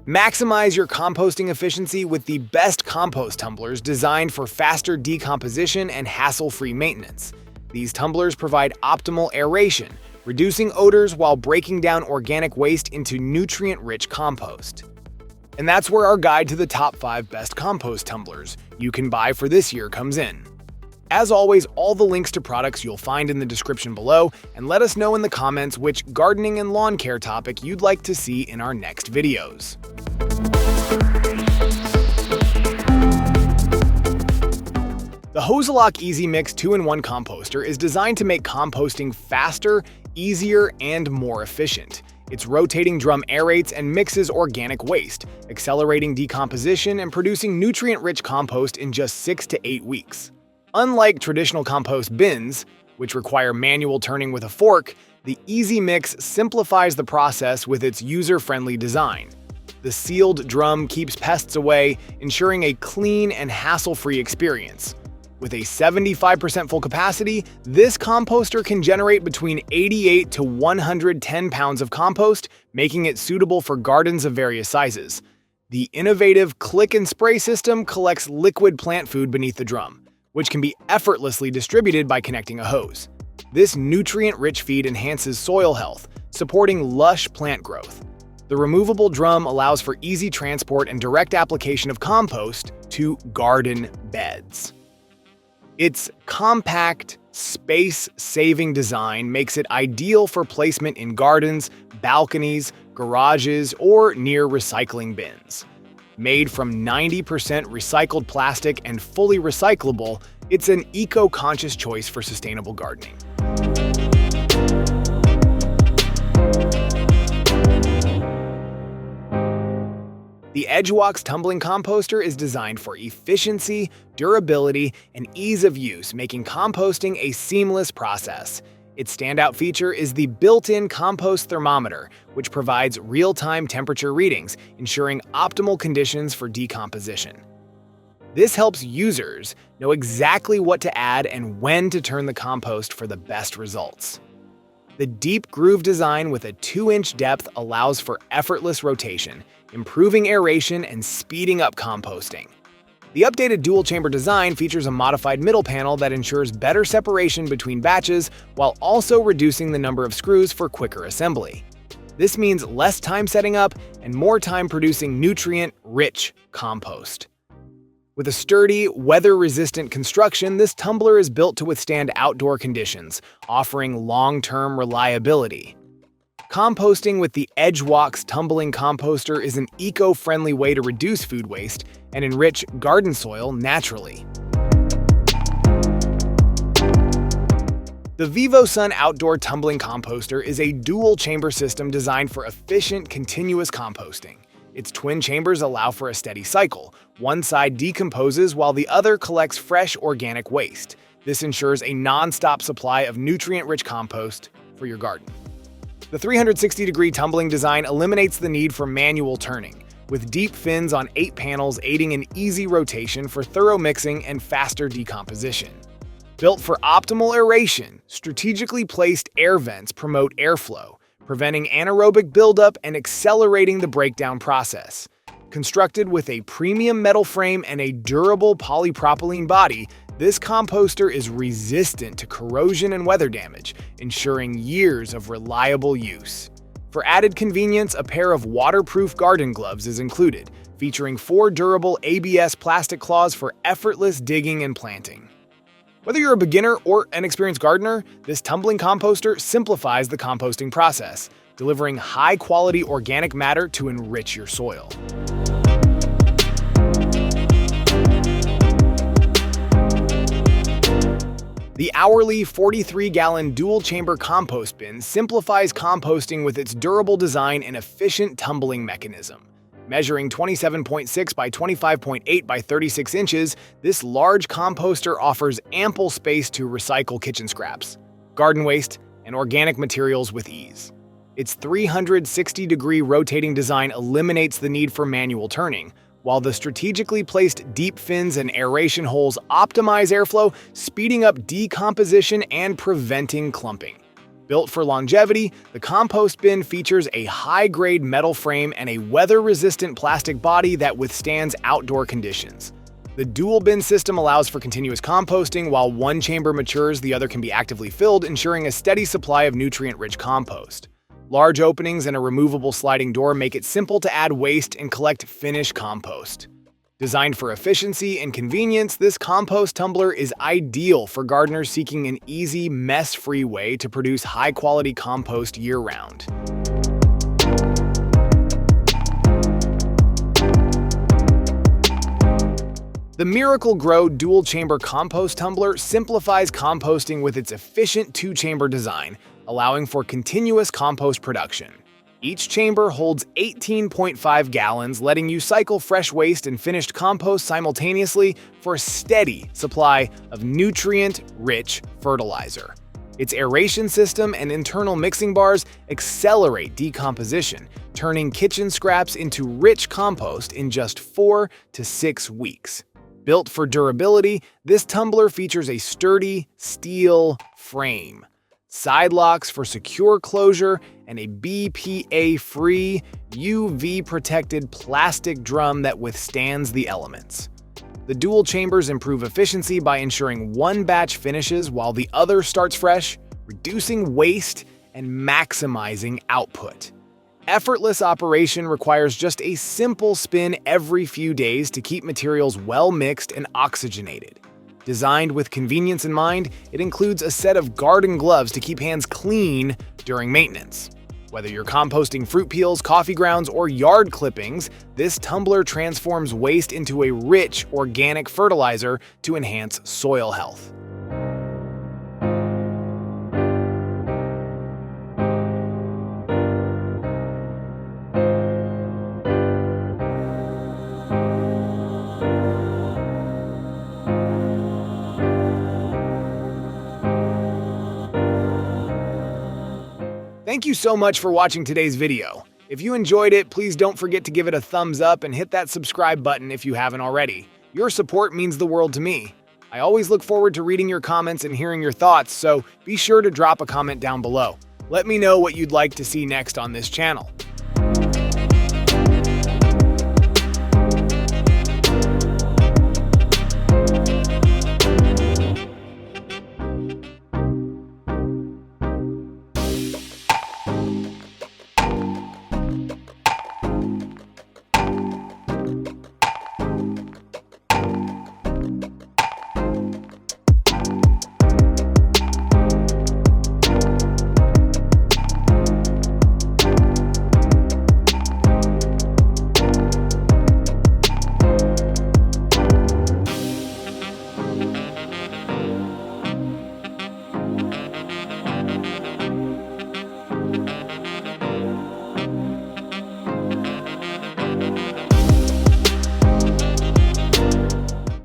Maximize your composting efficiency with the best compost tumblers designed for faster decomposition and hassle-free maintenance. These tumblers provide optimal aeration, reducing odors while breaking down organic waste into nutrient-rich compost. And that's where our guide to the top 5 best compost tumblers you can buy for this year comes in. As always, all the links to products you'll find in the description below, and let us know in the comments which gardening and lawn care topic you'd like to see in our next videos. The Hozelock EasyMix 2-in-1 composter is designed to make composting faster, easier, and more efficient. Its rotating drum aerates and mixes organic waste, accelerating decomposition and producing nutrient-rich compost in just 6 to 8 weeks. Unlike traditional compost bins, which require manual turning with a fork, the EasyMix simplifies the process with its user-friendly design. The sealed drum keeps pests away, ensuring a clean and hassle-free experience. With a 75% full capacity, this composter can generate between 88 to 110 pounds of compost, making it suitable for gardens of various sizes. The innovative click-and-spray system collects liquid plant food beneath the drum, which can be effortlessly distributed by connecting a hose. This nutrient-rich feed enhances soil health, supporting lush plant growth. The removable drum allows for easy transport and direct application of compost to garden beds. Its compact, space-saving design makes it ideal for placement in gardens, balconies, garages, or near recycling bins. Made from 90% recycled plastic and fully recyclable, it's an eco-conscious choice for sustainable gardening. The EJWOX tumbling composter is designed for efficiency, durability, and ease of use, making composting a seamless process. Its standout feature is the built-in compost thermometer, which provides real-time temperature readings, ensuring optimal conditions for decomposition. This helps users know exactly what to add and when to turn the compost for the best results. The deep groove design with a 2-inch depth allows for effortless rotation, improving aeration and speeding up composting. The updated dual-chamber design features a modified middle panel that ensures better separation between batches while also reducing the number of screws for quicker assembly. This means less time setting up and more time producing nutrient-rich compost. With a sturdy, weather-resistant construction, this tumbler is built to withstand outdoor conditions, offering long-term reliability. Composting with the EdgeWalk tumbling composter is an eco-friendly way to reduce food waste and enrich garden soil naturally. The Vivosun outdoor tumbling composter is a dual-chamber system designed for efficient, continuous composting. Its twin chambers allow for a steady cycle. One side decomposes while the other collects fresh organic waste. This ensures a non-stop supply of nutrient-rich compost for your garden. The 360-degree tumbling design eliminates the need for manual turning, with deep fins on 8 panels aiding in easy rotation for thorough mixing and faster decomposition. Built for optimal aeration, strategically placed air vents promote airflow, preventing anaerobic buildup and accelerating the breakdown process. Constructed with a premium metal frame and a durable polypropylene body, this composter is resistant to corrosion and weather damage, ensuring years of reliable use. For added convenience, a pair of waterproof garden gloves is included, featuring 4 durable ABS plastic claws for effortless digging and planting. Whether you're a beginner or an experienced gardener, this tumbling composter simplifies the composting process, delivering high-quality organic matter to enrich your soil. The Hourleey 43-gallon dual-chamber compost bin simplifies composting with its durable design and efficient tumbling mechanism. Measuring 27.6 by 25.8 by 36 inches, this large composter offers ample space to recycle kitchen scraps, garden waste, and organic materials with ease. Its 360-degree rotating design eliminates the need for manual turning, while the strategically placed deep fins and aeration holes optimize airflow, speeding up decomposition and preventing clumping. Built for longevity, the compost bin features a high-grade metal frame and a weather-resistant plastic body that withstands outdoor conditions. The dual bin system allows for continuous composting. While one chamber matures, the other can be actively filled, ensuring a steady supply of nutrient-rich compost. Large openings and a removable sliding door make it simple to add waste and collect finished compost. Designed for efficiency and convenience, this compost tumbler is ideal for gardeners seeking an easy, mess-free way to produce high-quality compost year-round. The Miracle-Gro dual-chamber compost tumbler simplifies composting with its efficient two-chamber design, allowing for continuous compost production. Each chamber holds 18.5 gallons, letting you cycle fresh waste and finished compost simultaneously for a steady supply of nutrient-rich fertilizer. Its aeration system and internal mixing bars accelerate decomposition, turning kitchen scraps into rich compost in just 4 to 6 weeks. Built for durability, this tumbler features a sturdy steel frame, side locks for secure closure, and a BPA-free, UV-protected plastic drum that withstands the elements. The dual chambers improve efficiency by ensuring one batch finishes while the other starts fresh, reducing waste and maximizing output. Effortless operation requires just a simple spin every few days to keep materials well mixed and oxygenated. Designed with convenience in mind, it includes a set of garden gloves to keep hands clean during maintenance. Whether you're composting fruit peels, coffee grounds, or yard clippings, this tumbler transforms waste into a rich organic fertilizer to enhance soil health. Thank you so much for watching today's video. If you enjoyed it, please don't forget to give it a thumbs up and hit that subscribe button if you haven't already. Your support means the world to me. I always look forward to reading your comments and hearing your thoughts, so be sure to drop a comment down below. Let me know what you'd like to see next on this channel.